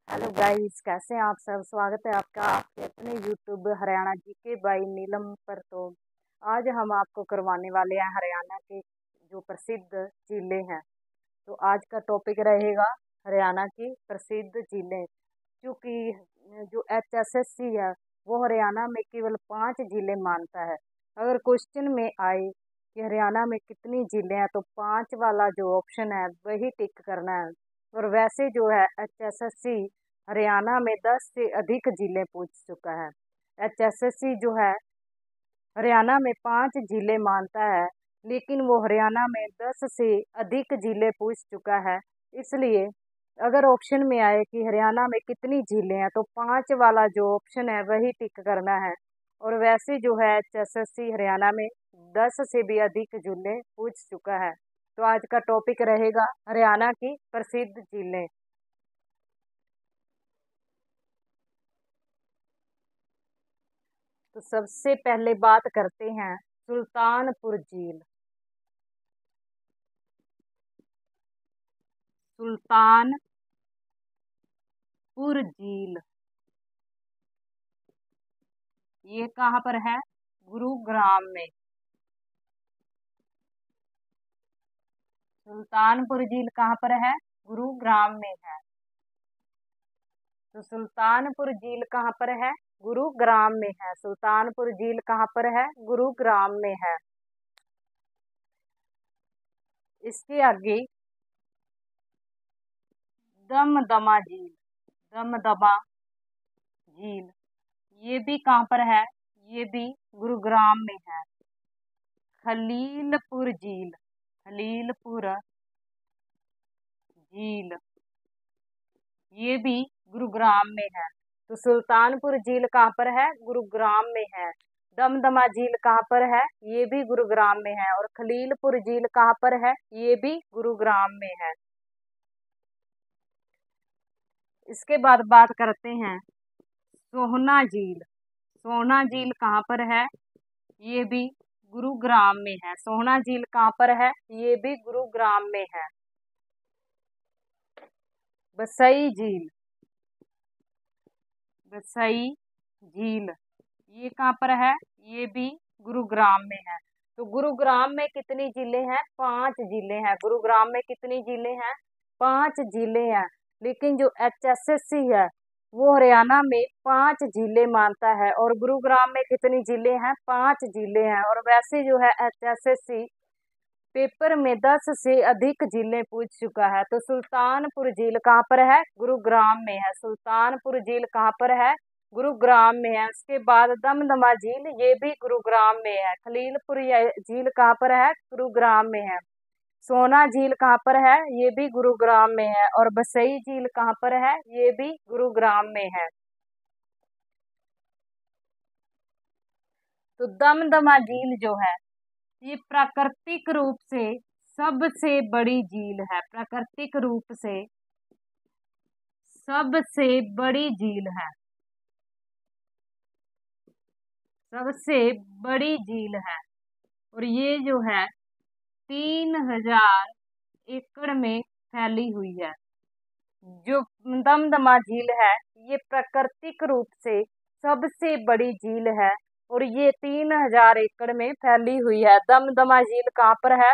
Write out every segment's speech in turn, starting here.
Hello guys, कैसे हैं आप सब। स्वागत है आपका आपके अपने यूट्यूब हरियाणा जीके बाई नीलम पर। तो आज हम आपको करवाने वाले हैं हरियाणा के जो प्रसिद्ध जिले हैं। तो आज का टॉपिक रहेगा हरियाणा की प्रसिद्ध जिले। क्योंकि जो HSSC है वो हरियाणा में केवल 5 जिले मानता है। अगर क्वेश्चन में आए कि हरियाणा में कितनी जिले हैं तो 5 वाला जो ऑप्शन है वही टिक करना है। और वैसे जो है HSSC हरियाणा में 10 से अधिक जिले पूछ चुका है। HSSC जो है हरियाणा में 5 जिले मानता है, लेकिन वो हरियाणा में 10 से अधिक जिले पूछ चुका है। इसलिए अगर ऑप्शन में आए कि हरियाणा में कितनी जिले हैं तो 5 वाला जो ऑप्शन है वही टिक करना है। और वैसे जो है HSSC हरियाणा में 10 से भी अधिक जिले पूछ चुका है। तो आज का टॉपिक रहेगा हरियाणा की प्रसिद्ध जिले। तो सबसे पहले बात करते हैं सुल्तानपुर झील। सुल्तानपुर झील ये कहाँ पर है? गुरुग्राम में। सुल्तानपुर झील कहाँ पर है? गुरुग्राम में है। तो सुल्तानपुर झील कहाँ पर है? गुरुग्राम में है। सुल्तानपुर झील कहाँ पर है? गुरुग्राम में है। इसके आगे दमदमा झील। दमदमा झील ये भी कहाँ पर है? ये भी गुरुग्राम में है। खलीलपुर झील। खलीलपुर झील ये भी गुरुग्राम में है। तो सुल्तानपुर झील कहाँ पर है? गुरुग्राम में है। दमदमा झील कहाँ पर है? ये भी गुरुग्राम में है। और खलीलपुर झील कहाँ पर है? ये भी गुरुग्राम में है। इसके बाद बात करते हैं सोहना झील। सोहना झील कहाँ पर है? ये भी गुरुग्राम में है। सोहना झील कहाँ पर है? ये भी गुरुग्राम में है। बसई झील। बसई झील ये कहाँ पर है? ये भी गुरुग्राम में है। तो गुरुग्राम में कितनी जिले हैं? 5 जिले हैं। गुरुग्राम में कितनी जिले हैं? 5 जिले हैं। लेकिन जो HSSC है वो हरियाणा में 5 जिले मानता है। और गुरुग्राम में कितनी जिले हैं? 5 जिले हैं। और वैसे जो है HSSC पेपर में 10 से अधिक जिले पूछ चुका है। तो सुल्तानपुर झील कहाँ पर है? गुरुग्राम में है। सुल्तानपुर झील कहाँ पर है? गुरुग्राम में है। उसके बाद दमदमा झील ये भी गुरुग्राम में है। खलीलपुर झील कहाँ पर है? गुरुग्राम में है। सोना झील कहाँ पर है? ये भी गुरुग्राम में है। और बसई झील कहाँ पर है? ये भी गुरुग्राम में है। तो दमदमा झील जो है ये प्राकृतिक रूप से सबसे बड़ी झील है। प्राकृतिक रूप से सबसे बड़ी झील है। सबसे बड़ी झील है। और ये जो है 3000 एकड़ में फैली हुई है। जो दमदमा झील है ये प्राकृतिक रूप से सबसे बड़ी झील है। और ये 3000 एकड़ में फैली हुई है। दमदमा झील कहाँ पर है?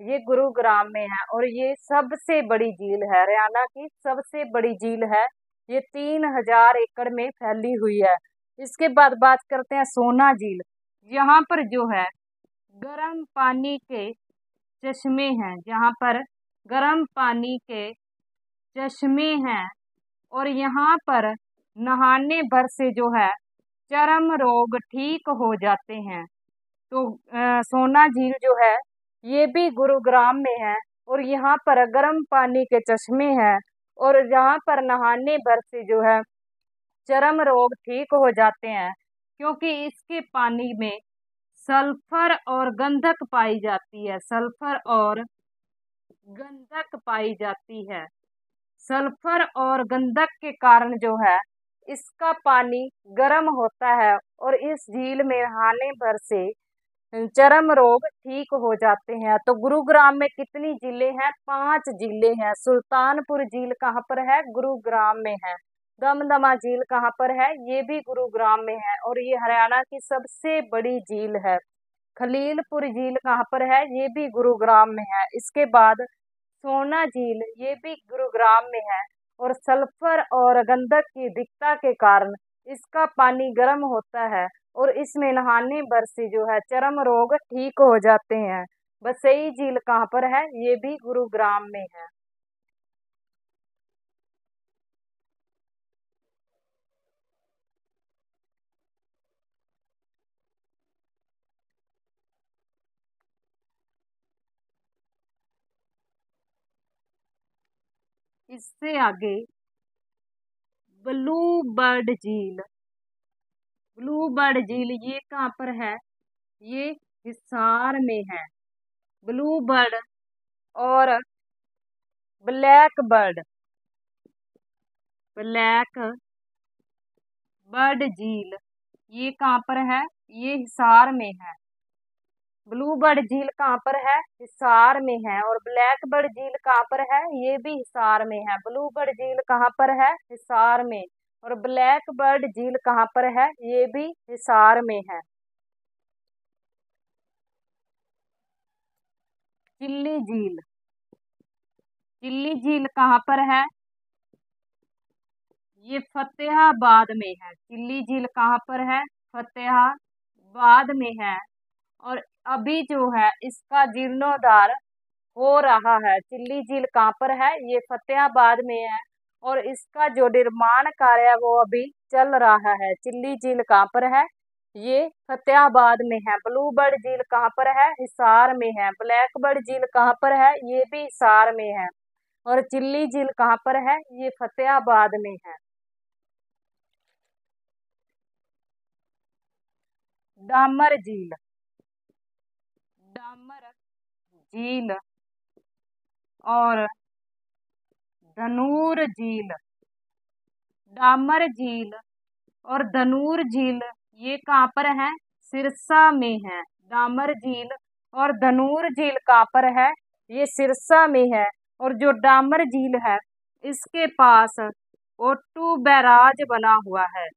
ये गुरुग्राम में है। और ये सबसे बड़ी झील है। हरियाणा की सबसे बड़ी झील है। ये 3000 एकड़ में फैली हुई है। इसके बाद बात करते हैं सोना झील। यहाँ पर जो है गर्म पानी के चश्मे हैं। जहाँ पर गर्म पानी के चश्मे हैं। और यहाँ पर नहाने भर से जो है चर्म रोग ठीक हो जाते हैं। तो सोना झील जो है ये भी गुरुग्राम में है। और यहाँ पर गर्म पानी के चश्मे हैं। और यहाँ पर नहाने भर से जो है चर्म रोग ठीक हो जाते हैं। क्योंकि इसके पानी में सल्फर और गंधक पाई जाती है। सल्फर और गंधक पाई जाती है। सल्फर और गंधक के कारण जो है इसका पानी गर्म होता है। और इस झील में नहाने भर से चर्म रोग ठीक हो जाते हैं। तो गुरुग्राम में कितनी जिले हैं? 5 जिले हैं। सुल्तानपुर झील कहाँ पर है? गुरुग्राम में है। दमदमा झील कहाँ पर है? ये भी गुरुग्राम में है और ये हरियाणा की सबसे बड़ी झील है। खलीलपुर झील कहाँ पर है? ये भी गुरुग्राम में है। इसके बाद सोना झील, ये भी गुरुग्राम में है और सल्फर और गंधक की अधिकता के कारण इसका पानी गर्म होता है और इसमें नहाने भर से जो है चर्म रोग ठीक हो जाते हैं। बसई झील कहाँ पर है? ये भी गुरुग्राम में है। इससे आगे ब्लू बर्ड झील, ब्लू बर्ड झील ये कहाँ पर है? ये हिसार में है। ब्लू बर्ड और ब्लैक बर्ड, ब्लैक बर्ड झील ये कहाँ पर है? ये हिसार में है। ब्लू बर्ड झील कहाँ पर है? हिसार में है। और ब्लैक बर्ड झील कहाँ पर है? ये भी हिसार में है। ब्लू बर्ड झील कहाँ पर है? हिसार में। और ब्लैक बर्ड झील कहाँ पर है? ये भी हिसार में है। चिल्ली झील, चिल्ली झील कहाँ पर है? ये फतेहाबाद में है। चिल्ली झील कहाँ पर है? फतेहाबाद में है। और अभी जो है इसका जीर्णोद्धार हो रहा है। चिल्ली झील कहाँ पर है? ये फतेहाबाद में है और इसका जो निर्माण कार्य है वो अभी चल रहा है। चिल्ली झील कहाँ पर है? ये फतेहाबाद में है। ब्लू बर्ड झील कहाँ पर है? हिसार में है। ब्लैक बर्ड झील कहाँ पर है? ये भी हिसार में है। और चिल्ली झील कहाँ पर है? ये फतेहाबाद में है। डामर झील, डामर झील और धनूर झील, डामर झील और धनूर झील ये कहाँ पर है? सिरसा में है। डामर झील और धनूर झील कहाँ पर है? ये सिरसा में है। और जो डामर झील है इसके पास ओटू बैराज बना हुआ है।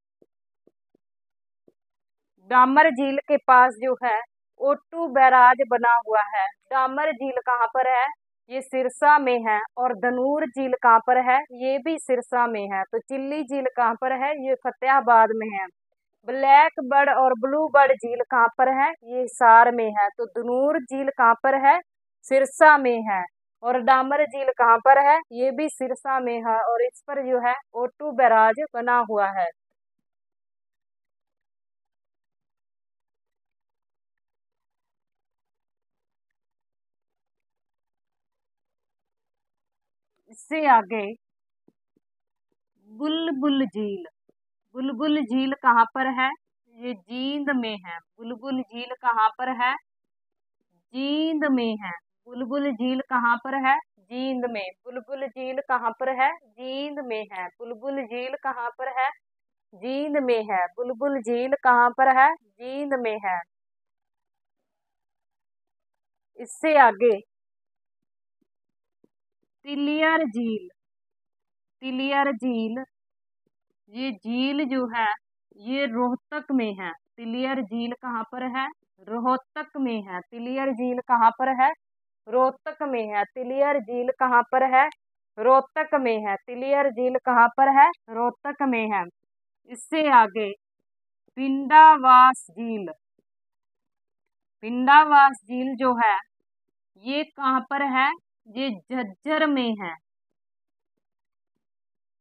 डामर झील के पास जो है ओटू बैराज बना हुआ है। डामर झील कहाँ पर है? ये सिरसा में है। और धनूर झील कहाँ पर है? ये भी सिरसा में है। तो चिल्ली झील कहाँ पर है? ये फतेहाबाद में है। ब्लैक बर्ड और ब्लू बर्ड झील कहाँ पर है? ये हिसार में है। तो धनूर झील कहाँ पर है? सिरसा में है। और डामर झील कहाँ पर है? ये भी सिरसा में है और इस पर जो है ओटू बैराज बना हुआ है। इससे आगे बुलबुल झील, बुलबुल झील कहाँ पर है? ये जींद में है। बुलबुल झील कहाँ पर है? जींद में है। बुलबुल झील कहाँ पर है? जींद में। बुलबुल झील कहाँ पर है? जींद में है। बुलबुल झील कहाँ पर है? जींद में है। बुलबुल झील कहाँ पर है? जींद में है। इससे आगे तिलियर झील, तिलियर झील ये झील जो है ये रोहतक में है। तिलियर झील कहाँ पर है? रोहतक में है। तिलियर झील कहाँ पर है? रोहतक में है। तिलियर झील कहाँ पर है? रोहतक में है। तिलियर झील कहाँ पर है? रोहतक में है। इससे आगे पिंडावास झील, पिंडावास झील जो है ये कहाँ पर है? ये झज्जर में है।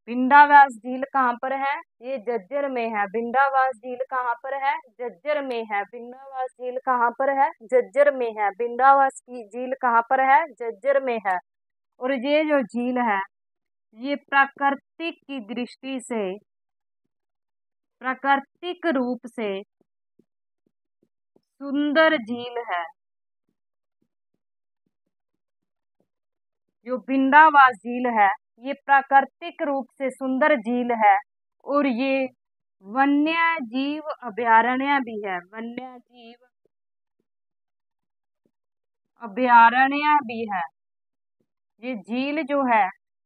भिंडावास झील कहाँ पर है? ये झज्जर में है। भिंडावास झील कहाँ पर है? झज्जर में है। भिंडावास झील कहाँ पर है? झज्जर में है। भिंडावास की झील कहाँ पर है? झज्जर में है। और ये जो झील है ये प्राकृतिक की दृष्टि से, प्राकृतिक रूप से सुंदर झील है। जो भिंडावास झील है ये प्राकृतिक रूप से सुंदर झील है और ये वन्य जीव अभयारण्य भी है। वन्य जीव अभयारण्य भी है। ये झील जो है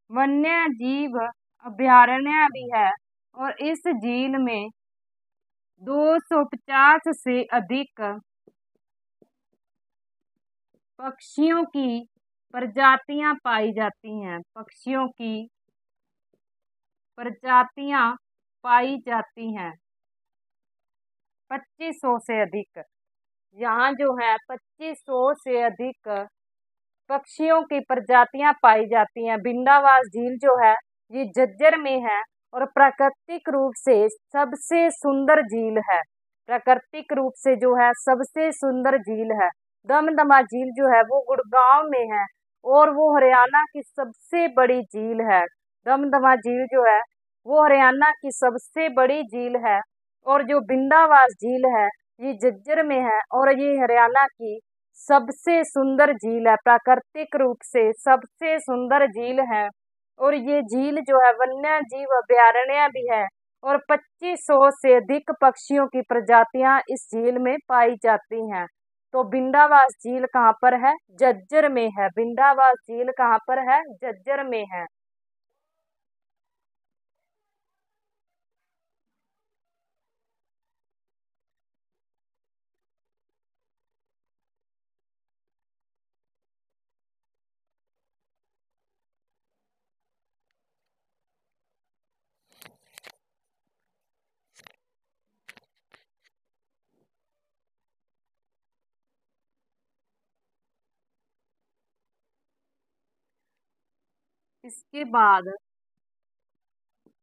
वन्य जीव अभयारण्य भी है और इस झील में 250 से अधिक पक्षियों की प्रजातियां पाई जाती हैं। पक्षियों की प्रजातियां पाई जाती हैं 2500 से अधिक। यहाँ जो है 2500 से अधिक पक्षियों की प्रजातियां पाई जाती हैं। बिंदावास झील जो है ये झज्जर में है और प्राकृतिक रूप से सबसे सुंदर झील है। प्राकृतिक रूप से जो है सबसे सुंदर झील है। दमदमा झील जो है वो गुड़गांव में है और वो हरियाणा की सबसे बड़ी झील है। दमदमा झील जो है वो हरियाणा की सबसे बड़ी झील है और जो बिंदावास झील है ये झज्जर में है और ये हरियाणा की सबसे सुंदर झील है। प्राकृतिक रूप से सबसे सुंदर झील है और ये झील जो है वन्य जीव अभयारण्य भी है और 2500 से अधिक पक्षियों की प्रजातियां इस झील में पाई जाती हैं। तो बिंदावास झील कहाँ पर है? झज्जर में है। बिंदावास झील कहाँ पर है? झज्जर में है। इसके बाद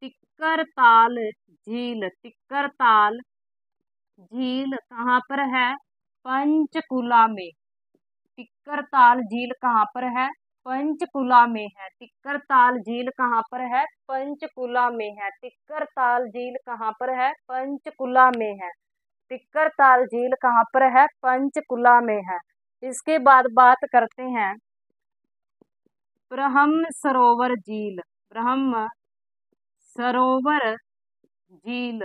टिक्कर ताल झील। टिक्कर ताल झील कहाँ पर है? पंचकुला में। टिक्कर ताल झील कहाँ पर है? पंचकुला में है। टिक्कर ताल झील कहाँ पर है? पंचकुला में है। टिक्कर ताल झील कहाँ पर है? पंचकुला में है। टिक्कर ताल झील कहाँ पर है? पंचकुला में है। इसके बाद बात करते हैं ब्रह्म सरोवर झील। ब्रह्म सरोवर झील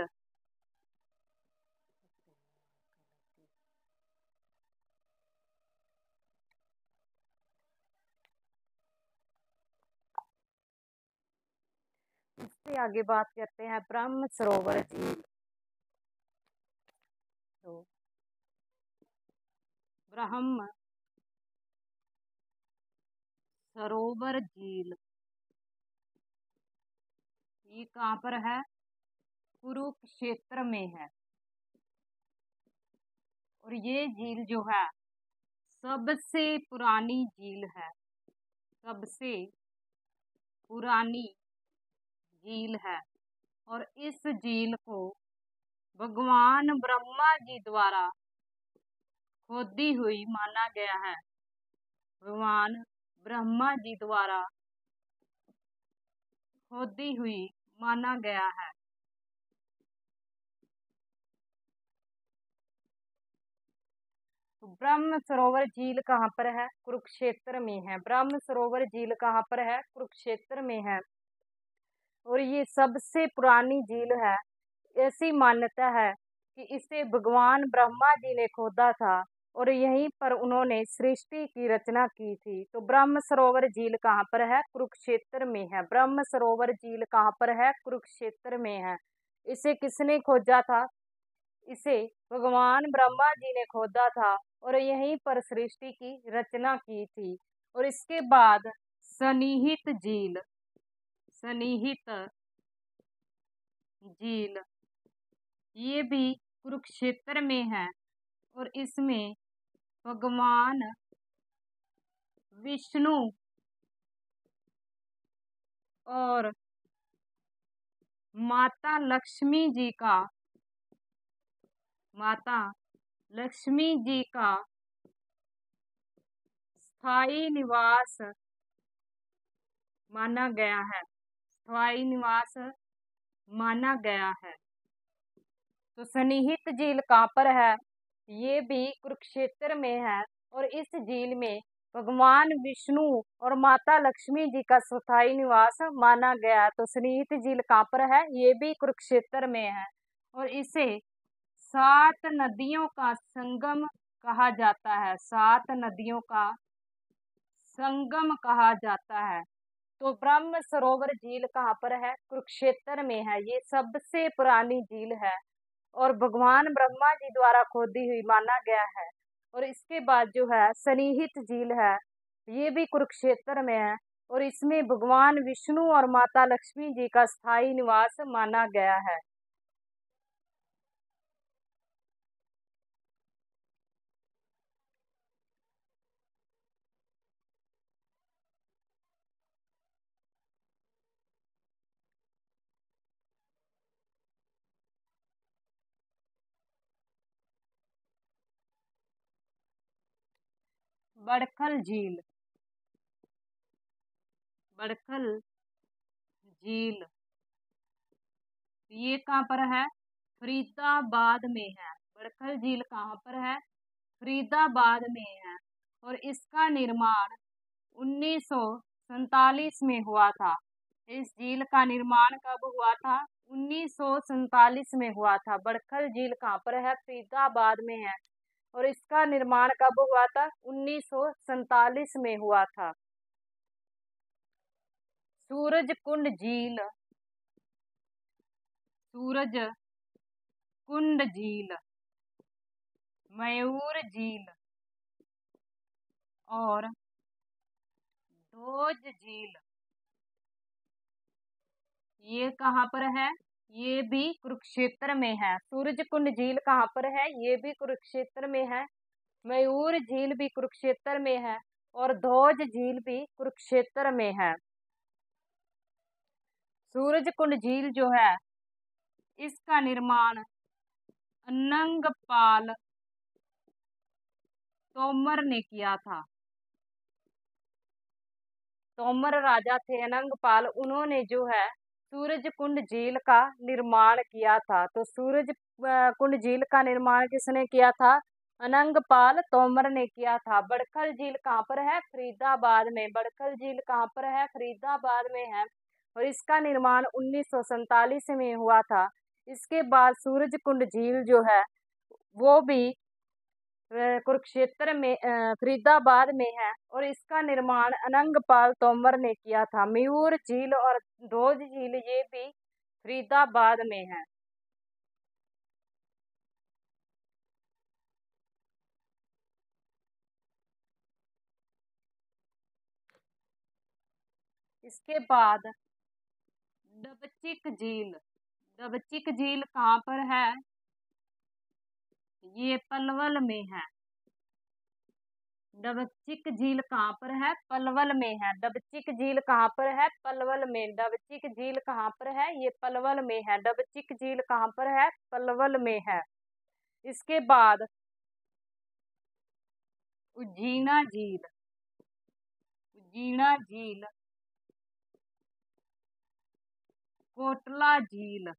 इससे आगे बात करते हैं ब्रह्म सरोवर झील। तो ब्रह्म सरोवर झील ये कहाँ पर है? कुरुक्षेत्र में है और ये झील जो है सबसे पुरानी झील है। सबसे पुरानी झील है और इस झील को भगवान ब्रह्मा जी द्वारा खोदी हुई माना गया है। भगवान ब्रह्मा जी द्वारा खोदी हुई माना गया है। तो ब्रह्म सरोवर झील कहाँ पर है? कुरुक्षेत्र में है। ब्रह्म सरोवर झील कहाँ पर है? कुरुक्षेत्र में है और ये सबसे पुरानी झील है। ऐसी मान्यता है कि इसे भगवान ब्रह्मा जी ने खोदा था और यहीं पर उन्होंने सृष्टि की रचना की थी। तो ब्रह्म सरोवर झील कहाँ पर है? कुरुक्षेत्र में है। ब्रह्म सरोवर झील कहाँ पर है? कुरुक्षेत्र में है। इसे किसने खोजा था? इसे भगवान ब्रह्मा जी ने खोदा था और यहीं पर सृष्टि की रचना की थी। और इसके बाद सनिहित झील। सनिहित झील ये भी कुरुक्षेत्र में है और इसमें भगवान विष्णु और माता लक्ष्मी जी का माता लक्ष्मी जी का स्थायी निवास माना गया है। स्थायी निवास माना गया है। तो सनिहित झील कहाँ पर है? ये भी कुरुक्षेत्र में है और इस झील में भगवान विष्णु और माता लक्ष्मी जी का स्थायी निवास माना गया है। तो सनिहित झील कहाँ पर है? ये भी कुरुक्षेत्र में है और इसे 7 नदियों का संगम कहा जाता है। 7 नदियों का संगम कहा जाता है। तो ब्रह्म सरोवर झील कहाँ पर है? कुरुक्षेत्र में है। ये सबसे पुरानी झील है और भगवान ब्रह्मा जी द्वारा खोदी हुई माना गया है। और इसके बाद जो है सनिहित झील है, ये भी कुरुक्षेत्र में है और इसमें भगवान विष्णु और माता लक्ष्मी जी का स्थायी निवास माना गया है। बड़खल झील, बड़खल झील ये कहाँ पर है? फरीदाबाद में है। बड़खल झील कहाँ पर है? फरीदाबाद में है। और इसका निर्माण 1947 में हुआ था। इस झील का निर्माण कब हुआ था? 1947 में हुआ था। बड़खल झील कहाँ पर है? फरीदाबाद में है। और इसका निर्माण कब हुआ था? 1947 में हुआ था। सूरज कुंड झील, सूरज कुंड झील, मयूर झील और ध्वज झील ये कहाँ पर है? ये भी कुरुक्षेत्र में है। सूरज कुंड झील कहाँ पर है? ये भी कुरुक्षेत्र में है। मयूर झील भी कुरुक्षेत्र में है और ध्वज झील भी कुरुक्षेत्र में है। सूरज कुंड झील जो है इसका निर्माण अनंगपाल तोमर ने किया था। तोमर राजा थे अनंगपाल, उन्होंने जो है सूरज कुंड झील का निर्माण किया था। तो सूरज कुंड झील का निर्माण किसने किया था? अनंगपाल तोमर ने किया था। बड़खल झील कहाँ पर है? फरीदाबाद में। बड़खल झील कहाँ पर है? फरीदाबाद में है और इसका निर्माण 1947 में हुआ था। इसके बाद सूरज कुंड झील जो है वो भी कुरुक्षेत्र में फरीदाबाद में है और इसका निर्माण अनंगपाल तोमर ने किया था। मयूर झील और ध्वज झील ये भी फरीदाबाद में है। इसके बाद डबचिक झील, डबचिक झील कहाँ पर है? ये पलवल में है। डबचिक झील कहाँ पर है? पलवल में है। डबचिक झील कहाँ पर है? पलवल में। डबचिक झील कहाँ पर है? ये पलवल में है। डबचिक झील कहाँ पर है? पलवल में है। इसके बाद उज्जीना झील, उज्जीना झील, कोटला झील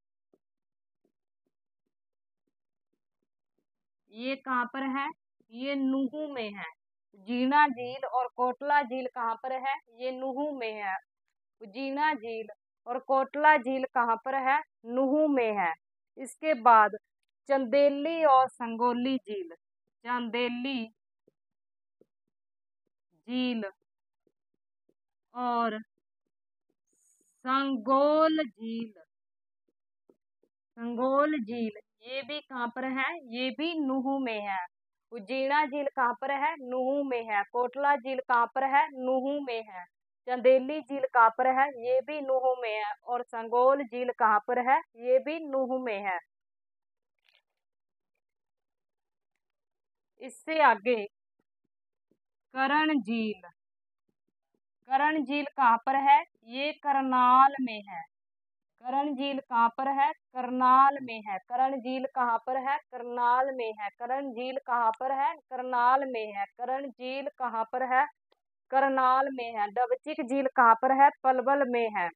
ये कहाँ पर है? ये नुहू में है। उज्जीना झील और कोटला झील कहाँ पर है? ये नुहू में है। उज्जीना झील और कोटला झील कहाँ पर है? नुहू में है। इसके बाद चंदेली और संगोली झील, चंदेली झील और संगोल झील, संगोल झील ये भी कहाँ पर है? ये भी नुहू में है। उज्जीना झील कहाँ पर है? नुहू में है। कोटला झील कहाँ पर है? नुहू में है। चंदेली झील कहाँ पर है? ये भी नुहू में है। और संगोल झील कहाँ पर है? ये भी नुहू में है। इससे आगे करण झील, करण झील कहाँ पर है? ये करनाल में है। करण झील कहाँ पर है? करनाल में है। करण झील कहाँ पर है? करनाल में है। करण झील कहाँ पर है? करनाल में है। करण झील कहाँ पर है? करनाल में है। डबचिक झील कहाँ पर है? पलवल में है।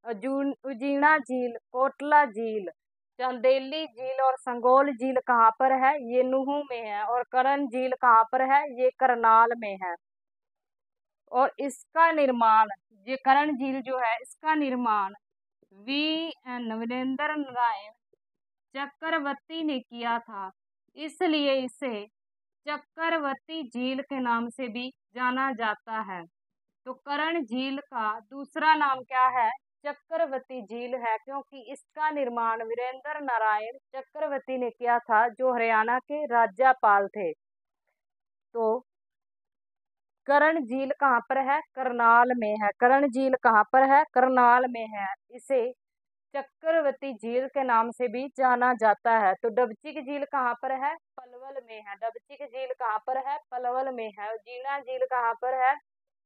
उजीना झील, कोटला झील, चंदेली झील और संगोल झील कहाँ पर है? ये नुहू में है। और करण झील कहाँ पर है? ये करनाल में है। और इसका निर्माण, ये करण झील जो है इसका निर्माण वी वीरेंद्र नारायण चक्रवर्ती ने किया था, इसलिए इसे चक्रवर्ती झील के नाम से भी जाना जाता है। तो कर्ण झील का दूसरा नाम क्या है? चक्रवती झील है, क्योंकि इसका निर्माण वीरेंद्र नारायण चक्रवर्ती ने किया था, जो हरियाणा के राज्यपाल थे। तो कर्ण झील कहाँ पर है? करनाल में है। कर्ण झील कहाँ पर है? करनाल में है। इसे चक्रवती झील के नाम से भी जाना जाता है। तो डबचिक झील कहाँ पर है? पलवल में है। डबचिक झील कहाँ पर है? पलवल में है। जीना झील कहाँ पर है?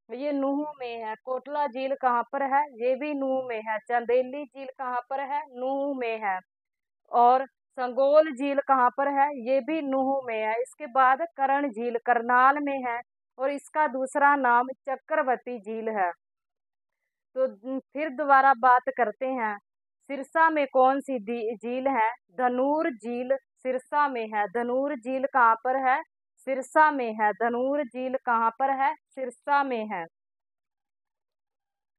ये नूह में है। कोटला झील कहाँ पर है? ये भी नूह में है। चंदेली झील कहाँ पर है? नूह में है। और संगोल झील कहाँ पर है? ये भी नूह में है। इसके बाद कर्ण झील करनाल में है और इसका दूसरा नाम चक्रवती झील है। तो फिर दोबारा बात करते हैं, सिरसा में कौन सी झील है? धनूर झील सिरसा में है। धनूर झील कहाँ पर है? सिरसा में है। धनूर झील कहाँ पर है? सिरसा में है।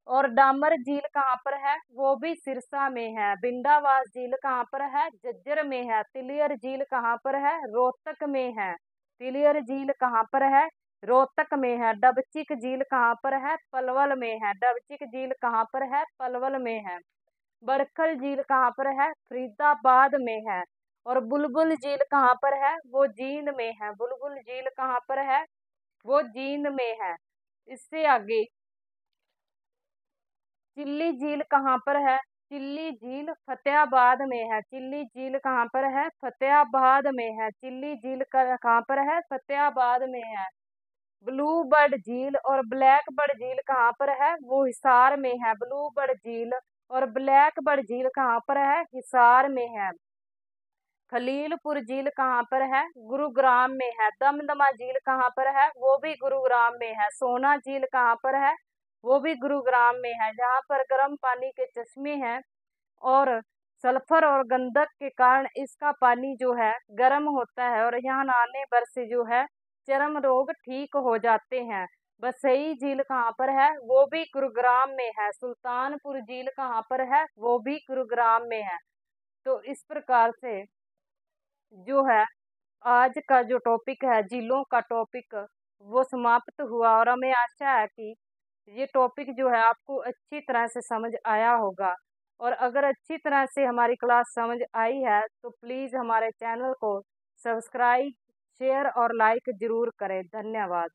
और डामर झील कहाँ पर है? वो भी सिरसा में है। बिंडावास झील कहाँ पर है? झज्जर में है। तिलियर झील कहाँ पर है? रोहतक में है। तिलियर झील कहाँ पर है? रोहतक में है। डबचिक झील कहाँ पर है? पलवल में है। डबचिक झील कहाँ पर है? पलवल में है। बड़खल झील कहाँ पर है? फरीदाबाद में है। और बुलबुल झील कहाँ पर है? वो जींद में है। बुलबुल झील कहाँ पर है? वो जींद में है। इससे आगे चिल्ली झील कहाँ पर है? चिल्ली झील फतेहाबाद में है। चिल्ली झील कहाँ पर है? फतेहाबाद में है। चिल्ली झील कहाँ पर है? फतेहाबाद में है। ब्लू बर्ड झील और ब्लैक बर्ड झील कहाँ पर है? वो हिसार में है। ब्लू बर्ड झील और ब्लैक बर्ड झील कहाँ पर है? हिसार में है। खलीलपुर झील कहाँ पर है? गुरुग्राम में है। दमदमा झील कहाँ पर है? वो भी गुरुग्राम में है। सोना झील कहाँ पर है? वो भी गुरुग्राम में है, जहाँ पर गर्म पानी के चश्मे हैं और सल्फर और गंधक के कारण इसका पानी जो है गर्म होता है और यहाँ नहाने पर से जो है चर्म रोग ठीक हो जाते हैं। बसई झील कहाँ पर है? वो भी गुरुग्राम में है। सुल्तानपुर झील कहाँ पर है? वो भी गुरुग्राम में है। तो इस प्रकार से जो है आज का जो टॉपिक है, झीलों का टॉपिक, वो समाप्त हुआ और हमें आशा है कि ये टॉपिक जो है आपको अच्छी तरह से समझ आया होगा। और अगर अच्छी तरह से हमारी क्लास समझ आई है तो प्लीज़ हमारे चैनल को सब्सक्राइब, शेयर और लाइक ज़रूर करें। धन्यवाद।